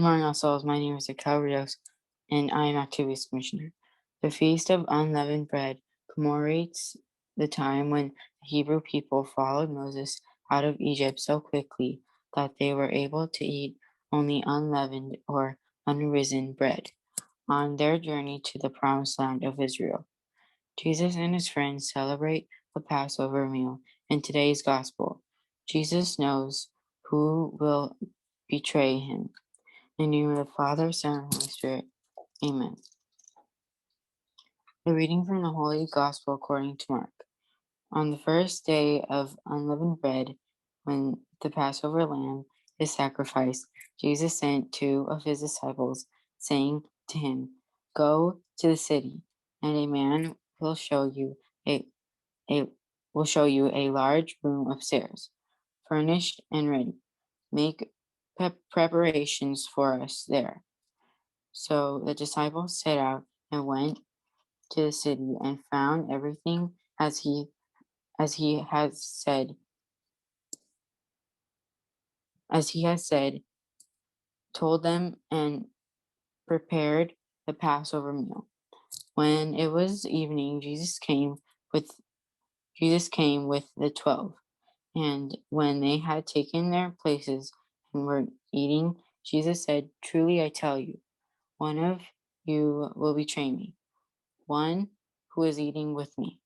morning, all souls. My name is Raquel Rios, and I am Activities Commissioner. The Feast of Unleavened Bread commemorates the time when the Hebrew people followed Moses out of Egypt so quickly that they were able to eat only unleavened or unrisen bread on their journey to the promised land of Israel. Jesus and his friends celebrate the Passover meal in today's gospel. Jesus knows who will betray him. In the name of the Father, Son, and Holy Spirit. Amen. The reading from the Holy Gospel according to Mark. On the first day of unleavened bread, when the Passover lamb is sacrificed, Jesus sent two of his disciples, saying to him, "Go to the city, and a man will show you a large room upstairs, furnished and ready. Make preparations for us there." So the disciples set out and went to the city and found everything as he had said, told them, and prepared the Passover meal. When it was evening, Jesus came with the 12, and when they had taken their places and were eating, Jesus said, "Truly I tell you, one of you will betray me, one who is eating with me."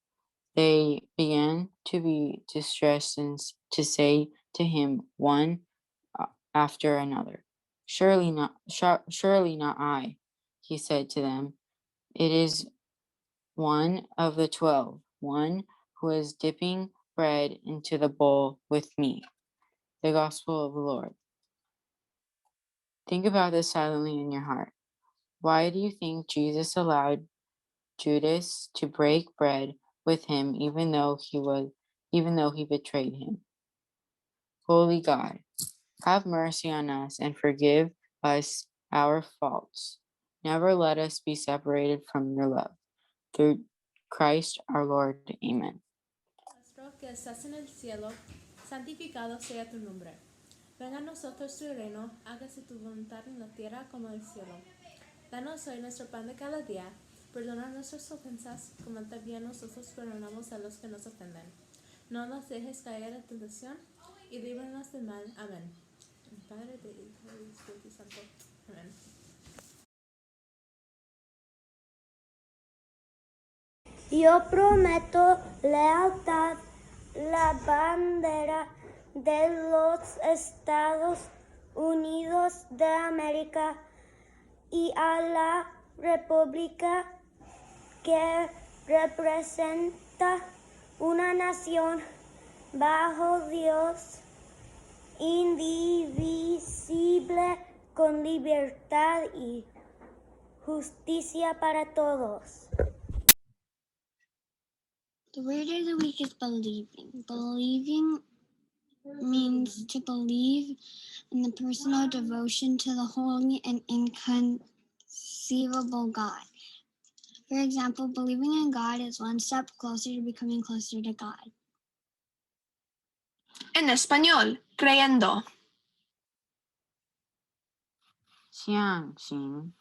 They began to be distressed and to say to him one after another, surely not I." He said to them, "It is one of the 12, one who is dipping bread into the bowl with me." The Gospel of the Lord. Think about this silently in your heart. Why do you think Jesus allowed Judas to break bread with him even though he betrayed him? Holy God, have mercy on us and forgive us our faults. Never let us be separated from your love. Through Christ our Lord. Amen. Nuestro que estás en el cielo, santificado sea tu nombre. Venga a nosotros tu reino, hágase tu voluntad en la tierra como en el cielo. Danos hoy nuestro pan de cada día. Perdona nuestras ofensas, como también nosotros perdonamos a los que nos ofenden. No nos dejes caer en tentación y líbranos del mal. Amén. En Padre, del Hijo y del Espíritu Santo. Amén. Yo prometo lealtad la bandera de los Estados Unidos de América y a la república que representa una nación bajo Dios, indivisible, con libertad y justicia para todos. The word of the week is believing. Believing means to believe in the personal devotion to the holy and inconceivable God. For example, believing in God is one step closer to becoming closer to God. En español, creyendo. 相信